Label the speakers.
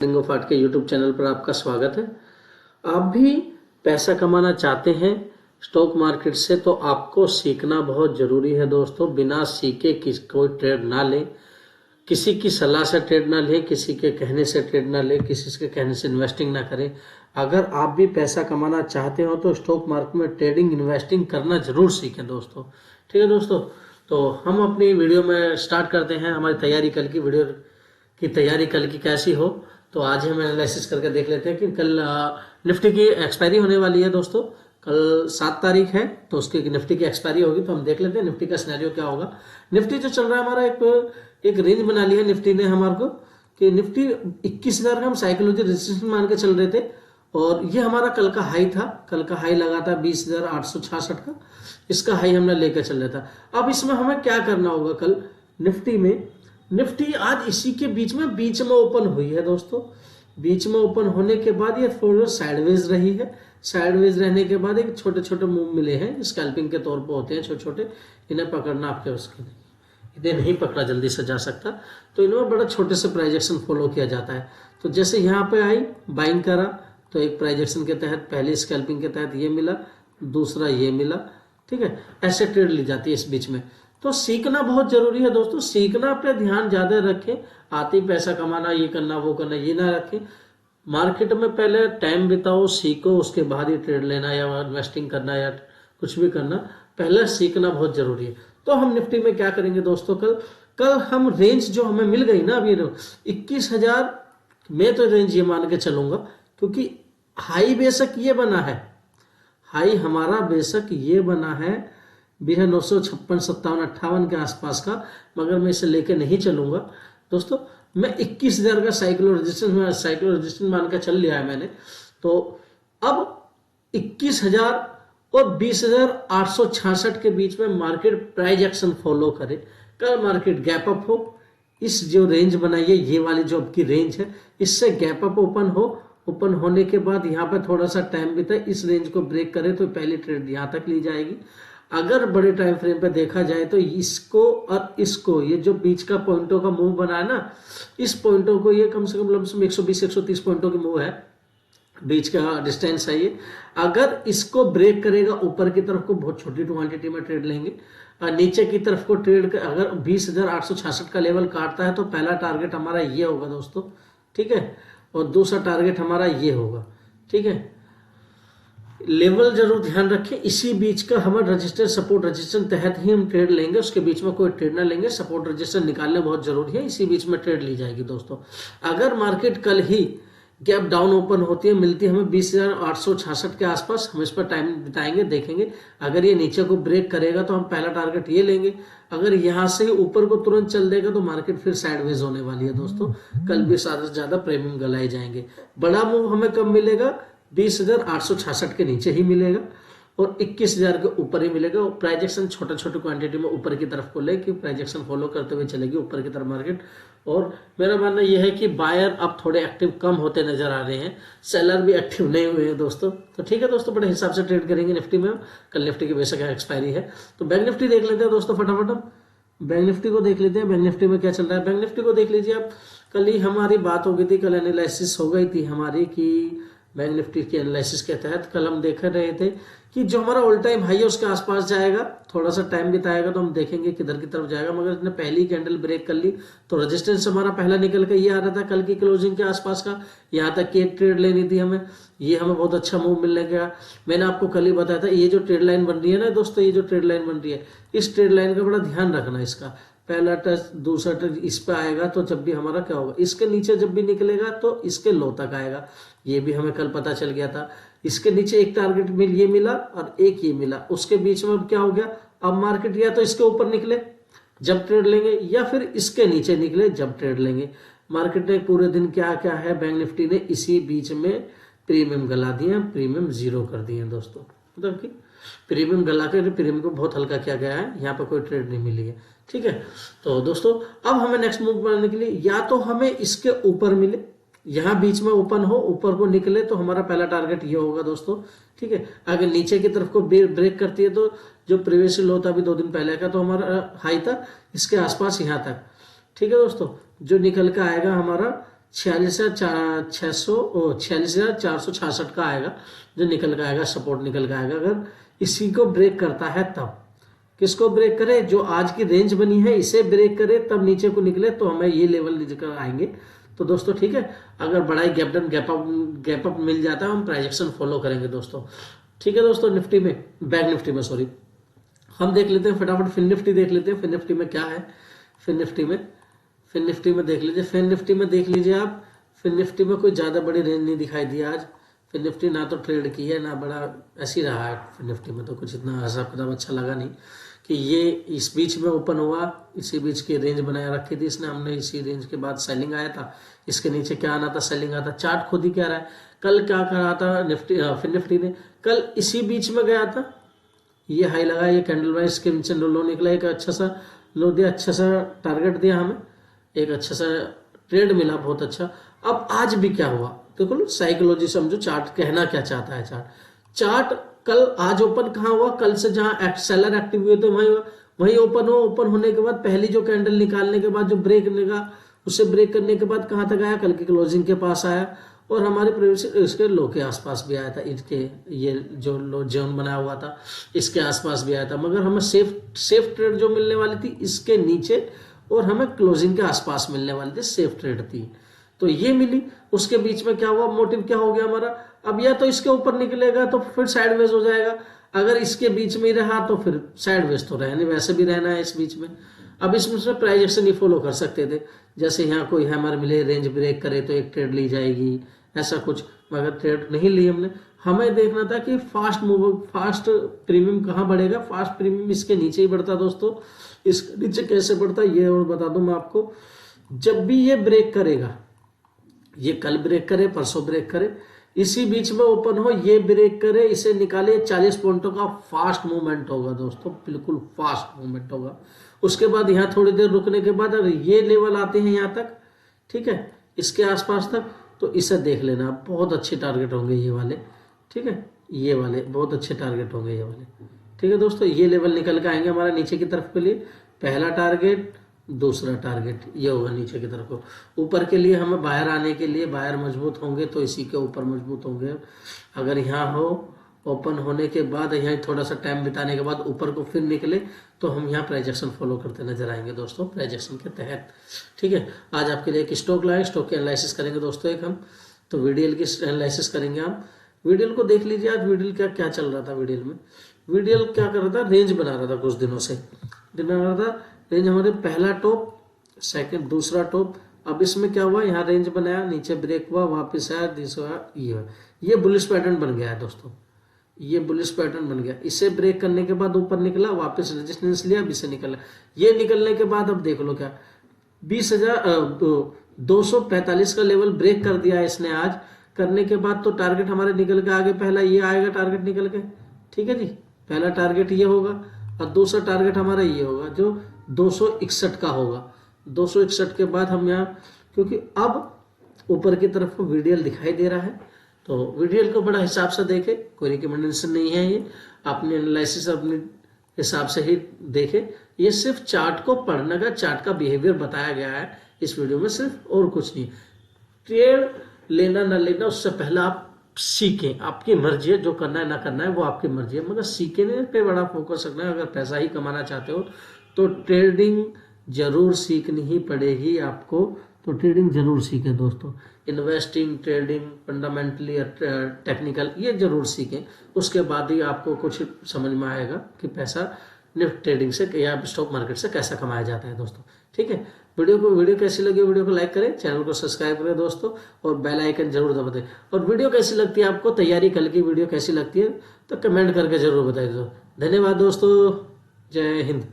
Speaker 1: लिंगो फाट के YouTube channel पर आपका स्वागत है। आप भी पैसा कमाना चाहते हैं स्टॉक मार्केट से तो आपको सीखना बहुत ज़रूरी है दोस्तों। बिना सीखे कोई ट्रेड ना लें, किसी की सलाह से ट्रेड ना लें, किसी के कहने से ट्रेड ना लें, किसी के कहने से इन्वेस्टिंग ना करें। अगर आप भी पैसा कमाना चाहते हो तो स्टॉक मार्केट में ट्रेडिंग इन्वेस्टिंग करना ज़रूर सीखें दोस्तों। ठीक है दोस्तों, तो हम अपनी वीडियो में स्टार्ट करते हैं। हमारी तैयारी कल की वीडियो की तैयारी कल की कैसी हो, तो आज हम एनालिसिस करके देख लेते हैं कि कल निफ्टी की एक्सपायरी होने वाली है दोस्तों। कल 7 तारीख है तो उसकी निफ्टी की एक्सपायरी होगी, तो हम देख लेते हैं निफ्टी का सिनेरियो क्या होगा। निफ्टी जो चल रहा है हमारा एक रेंज बना लिया निफ्टी ने हमारे को कि निफ्टी 21,000 का हम साइकोलॉजी रेजिस्टेंस मान के चल रहे थे, और ये हमारा कल का हाई था। कल का हाई लगा था 20,866 का, इसका हाई हमने लेकर चल रहा था। अब इसमें हमें क्या करना होगा, कल निफ्टी में निफ्टी आज इसी के बीच में ओपन हुई है दोस्तों। बीच में ओपन होने के बाद ये थोड़ा साइडवेज रही है। साइडवेज रहने के बाद एक छोटे छोटे मूव मिले हैं, स्कैल्पिंग के तौर पर होते हैं छोटे छोटे, इन्हें पकड़ना आपके उसके नहीं, इन्हें नहीं पकड़ा जल्दी से जा सकता, तो इनमें बड़ा छोटे से प्राइस एक्शन फॉलो किया जाता है। तो जैसे यहाँ पे आई बाइंग करा तो एक प्राइस एक्शन के तहत पहले स्कैल्पिंग के तहत ये मिला, दूसरा ये मिला, ठीक है, ऐसे ट्रेड ली जाती है इस बीच में। तो सीखना बहुत जरूरी है दोस्तों, सीखना पे ध्यान ज्यादा रखें। आते ही पैसा कमाना, ये करना वो करना, ये ना रखें। मार्केट में पहले टाइम बिताओ, सीखो, उसके बाद ही ट्रेड लेना या इन्वेस्टिंग करना या कुछ भी करना, पहले सीखना बहुत जरूरी है। तो हम निफ्टी में क्या करेंगे दोस्तों, कल हम रेंज जो हमें मिल गई ना, अभी 21,000 में तो रेंज ये मान के चलूंगा, क्योंकि हाई बेशक ये बना है, हाई हमारा बेशक ये बना है 956, 57, 58 के आसपास का, मगर मैं इसे लेके नहीं चलूंगा दोस्तों। मैं 21,000 का साइक्लो रेजिस्टेंस मान के चल लिया है मैंने। तो अब 21,000 और 20,866 के बीच में मार्केट प्राइस एक्शन फॉलो करे। कल मार्केट गैप अप हो, इस जो रेंज बनाई है ये वाली जो अब की रेंज है, इससे गैप अप ओपन हो, ओपन होने के बाद यहाँ पे थोड़ा सा टाइम बीता, इस रेंज को ब्रेक करे तो पहली ट्रेड यहाँ तक ली जाएगी। अगर बड़े टाइम फ्रेम पे देखा जाए तो इसको और इसको, ये जो बीच का पॉइंटों का मूव बना है ना, इस पॉइंटों को ये कम से कम लमसम 120-130 पॉइंटों की मूव है, बीच का डिस्टेंस है ये। अगर इसको ब्रेक करेगा ऊपर की तरफ को, बहुत छोटी क्वांटिटी में ट्रेड लेंगे, और नीचे की तरफ को ट्रेड अगर 20,866 का लेवल काटता है तो पहला टारगेट हमारा ये होगा दोस्तों, ठीक है, और दूसरा टारगेट हमारा ये होगा, ठीक है। लेवल जरूर ध्यान रखें, इसी बीच का हमारा रजिस्टर सपोर्ट रजिस्टर तहत ही हम ट्रेड लेंगे, उसके बीच में कोई ट्रेड ना लेंगे। सपोर्ट रजिस्टर निकालना बहुत जरूरी है, इसी बीच में ट्रेड ली जाएगी दोस्तों। अगर मार्केट कल ही गैप डाउन ओपन होती है, मिलती है हमें 20,866 के आसपास, हम इस पर टाइम बिताएंगे, देखेंगे। अगर ये नीचे को ब्रेक करेगा तो हम पहला टारगेट ये लेंगे। अगर यहाँ से ऊपर को तुरंत चल देगा तो मार्केट फिर साइडवेज होने वाली है दोस्तों। कल भी ज्यादा से ज्यादा प्रीमियम गलाए जाएंगे। बड़ा मूव हमें कब मिलेगा, 20,866 के नीचे ही मिलेगा और 21,000 के ऊपर ही मिलेगा। और प्राइजेक्शन छोटे छोटे क्वांटिटी में ऊपर की तरफ को लेके प्राइजेक्शन फॉलो करते हुए चलेगी ऊपर की तरफ मार्केट। और मेरा मानना यह है कि बायर अब थोड़े एक्टिव कम होते नजर आ रहे हैं, सेलर भी एक्टिव नहीं हुए हैं दोस्तों। तो ठीक है दोस्तों, बड़े हिसाब से ट्रेड करेंगे निफ्टी में। कल निफ्टी की बेशक एक्सपायरी है, तो बैंक निफ्टी देख लेते हैं दोस्तों फटाफट। हम बैंक निफ्टी को देख लेते हैं, बैंक निफ्टी में क्या चल रहा है। बैंक निफ्टी को देख लीजिए आप। कल ही हमारी बात हो गई थी, कल एनालिसिस हो गई थी हमारी कि बैंक निफ्टी के एनालिसिस के तहत कल हम देख रहे थे कि जो हमारा ऑल टाइम हाई है उसके आसपास जाएगा, थोड़ा सा टाइम बिताएगा तो हम देखेंगे किधर की तरफ जाएगा। मगर इसने पहली कैंडल ब्रेक कर ली तो रेजिस्टेंस हमारा पहला निकल के ये आ रहा था कल की क्लोजिंग के आसपास का, यहाँ तक की एक ट्रेड लेनी थी हमें। ये हमें बहुत अच्छा मूव मिलने गया। मैंने आपको कल ही बताया था, ये जो ट्रेड लाइन बन रही है ना दोस्तों, ये जो ट्रेड लाइन बन रही है, इस ट्रेड लाइन का बड़ा ध्यान रखना। इसका पहला टच दूसरा टच इस पे आएगा तो जब भी हमारा क्या होगा, इसके नीचे जब भी निकलेगा तो इसके लो तक आएगा। ये भी हमें कल पता चल गया था। इसके नीचे एक टारगेट मिल ये मिला और एक ये मिला, उसके बीच में अब क्या हो गया, अब मार्केट या तो इसके ऊपर निकले जब ट्रेड लेंगे या फिर इसके नीचे निकले जब ट्रेड लेंगे। मार्केट ने पूरे दिन क्या क्या है, बैंक निफ्टी ने इसी बीच में प्रीमियम गला दिए, प्रीमियम जीरो कर दिए दोस्तों। मतलब कि प्रीमियम गला के प्रीमियम को बहुत हल्का किया गया है, यहाँ पर कोई ट्रेड नहीं मिली है, ठीक है। तो दोस्तों अब हमें नेक्स्ट मूव बनाने के लिए या तो हमें इसके ऊपर मिले, यहाँ बीच में ओपन हो, ऊपर को निकले तो हमारा पहला टारगेट ये होगा दोस्तों, ठीक है। अगर नीचे की तरफ को ब्रेक करती है तो जो प्रीवियस लो था अभी 2 दिन पहले का, तो हमारा हाई था इसके आसपास यहाँ तक, ठीक है दोस्तों। जो निकल कर आएगा हमारा 46,466 का आएगा, जो निकल का आएगा, सपोर्ट निकल का आएगा। अगर इसी को ब्रेक करता है तब, किसको ब्रेक करे, जो आज की रेंज बनी है इसे ब्रेक करे तब नीचे को निकले तो हमें ये लेवल निकल आएंगे। तो दोस्तों ठीक है, अगर बड़ा ही गैप डाउन गैप अप मिल जाता है हम प्राइस एक्शन फॉलो करेंगे दोस्तों। ठीक है दोस्तों, निफ्टी में, बैंक निफ्टी में सॉरी, हम देख लेते हैं फटाफट फिन निफ्टी देख लेते हैं। फिन निफ्टी में क्या है, फिन निफ्टी में देख लीजिए। फिन निफ्टी में देख लीजिए आप, फिन निफ्टी में कोई ज़्यादा बड़ी रेंज नहीं दिखाई दी आज। फिन निफ्टी ना तो ट्रेड की है ना बड़ा, ऐसी रहा है फिन निफ्टी में, तो कुछ इतना हिसाब किताब अच्छा लगा नहीं कि ये इस बीच में ओपन हुआ, इसी बीच की रेंज बनाए रखी थी इसने, हमने इसी रेंज के बाद सेलिंग आया था, इसके नीचे क्या आना था, सेलिंग आता। चार्ट खुद ही क्या रहा है, कल क्या कर रहा था निफ्टी, फिन निफ्टी ने कल इसी बीच में गया था, ये हाई लगा, ये कैंडल वाइज के नीचे लो निकला, एक अच्छा सा लो दिया, अच्छा सा टारगेट दिया हमें, एक अच्छा सा ट्रेड मिला, बहुत अच्छा। अब आज भी क्या हुआ देखो, साइकोलॉजी समझो, चार्ट कहना क्या चाहता है। चार्ट कल आज ओपन कहाँ हुआ, कल से जहां सेलर एक्टिव हुए थे वहीं ओपन हुआ। ओपन होने के बाद पहली जो कैंडल निकालने के बाद जो ब्रेक निकला, उसे ब्रेक करने के बाद कहाँ तक आया, कल की क्लोजिंग के पास आया और हमारे प्रीवियस इसके लो के आसपास भी आया था, इसके ये जो लो जोन बनाया हुआ था इसके आसपास भी आया था, मगर हमें सेफ ट्रेड जो मिलने वाली थी इसके नीचे और हमें क्लोजिंग के आसपास मिलने वाली थी, सेफ ट्रेड थी, तो ये मिली। उसके बीच में क्या हुआ, मोटिव क्या हो गया हमारा, अब या तो इसके ऊपर निकलेगा तो फिर साइडवेज हो जाएगा, अगर इसके बीच में ही रहा तो फिर साइडवेज तो रहने, वैसे भी रहना है इस बीच में। अब इसमें प्राइस एक्शन नहीं फॉलो कर सकते थे, जैसे यहाँ कोई हैमर मिले, रेंज ब्रेक करे तो एक ट्रेड ली जाएगी, ऐसा कुछ, मगर ट्रेड नहीं ली हमने। हमें देखना था कि फास्ट प्रीमियम कहाँ बढ़ेगा, फास्ट प्रीमियम इसके नीचे ही बढ़ता दोस्तों। इस नीचे कैसे बढ़ता ये और बता दूं मैं आपको, जब भी ये ब्रेक करेगा, ये कल ब्रेक करे, परसों ब्रेक करे, इसी बीच में ओपन हो, ये ब्रेक करे, इसे निकाले, 40 पॉइंटों का फास्ट मूवमेंट होगा दोस्तों, बिल्कुल फास्ट मूवमेंट होगा। उसके बाद यहाँ थोड़ी देर रुकने के बाद अगर ये लेवल आते हैं यहाँ तक, ठीक है, इसके आसपास तक, तो इसे देख लेना, बहुत अच्छे टारगेट होंगे ये वाले, ठीक है, ये वाले बहुत अच्छे टारगेट होंगे ये वाले, ठीक है दोस्तों। ये लेवल निकल के आएंगे हमारा नीचे की तरफ के लिए, पहला टारगेट, दूसरा टारगेट ये होगा नीचे की तरफ को। ऊपर के लिए हमें बाहर आने के लिए, बाहर मजबूत होंगे तो इसी के ऊपर मजबूत होंगे। अगर यहाँ हो, ओपन होने के बाद यहाँ थोड़ा सा टाइम बिताने के बाद ऊपर को फिर निकले तो हम यहाँ प्राइस एक्शन फॉलो करते नजर आएंगे दोस्तों, प्राइस एक्शन के तहत, ठीक है। आज आपके लिए एक स्टॉक लाए, स्टॉक की एनालिसिस करेंगे दोस्तों, एक हम तो वीडियल की एनालिसिस करेंगे। आप वीडियल को देख लीजिए, आज वीडियल क्या चल रहा था, वीडियल क्या कर रहा था, रेंज बना रहा था कुछ दिनों से, बना रहा था रेंज, हमारे पहला टॉप, सेकंड, दूसरा टॉप। अब इसमें क्या हुआ, यहाँ रेंज बनाया, नीचे ब्रेक हुआ, वापस आया, दूसरा ये बुलिश पैटर्न बन गया है दोस्तों, ये बुलिश पैटर्न बन गया। इसे ब्रेक करने के बाद ऊपर निकला, वापस रेजिस्टेंस लिया, अब इसे निकला। ये निकलने के बाद अब देख लो क्या, 20,245 का लेवल ब्रेक कर दिया इसने आज, करने के बाद तो टारगेट हमारे निकल के आगे, पहला ये आएगा टारगेट निकल के, ठीक है जी, पहला टारगेट ये होगा और दूसरा टारगेट हमारा ये होगा जो 261 का होगा। 261 के बाद हम यहाँ, क्योंकि अब ऊपर की तरफ को वीडियल दिखाई दे रहा है तो वीडियल को बड़ा हिसाब से देखे, कोई रिकमेंडेशन नहीं है, ये अपने एनालिसिस अपने हिसाब से ही देखे। ये सिर्फ चार्ट को पढ़ने का, चार्ट का बिहेवियर बताया गया है इस वीडियो में, सिर्फ और कुछ नहीं। ट्रेड लेना ना लेना उससे पहले आप सीखें, आपकी मर्जी है, जो करना है ना करना है वो आपकी मर्जी है, मगर सीखने पे बड़ा फोकस रखना है। अगर पैसा ही कमाना चाहते हो तो ट्रेडिंग जरूर सीखनी ही पड़ेगी आपको, तो ट्रेडिंग जरूर सीखें दोस्तों। इन्वेस्टिंग, ट्रेडिंग, फंडामेंटली, टेक्निकल, ये जरूर सीखें, उसके बाद ही आपको कुछ समझ में आएगा कि पैसा निफ्ट ट्रेडिंग से या स्टॉक मार्केट से कैसा कमाया जाता है दोस्तों, ठीक है। वीडियो कैसी लगी, वीडियो को लाइक करें, चैनल को सब्सक्राइब करें दोस्तों, और बेल आइकन जरूर दबा दें। और वीडियो कैसी लगती है आपको, तैयारी कल की वीडियो कैसी लगती है तो कमेंट करके जरूर बताइए दोस्तों। धन्यवाद दोस्तों, जय हिंद।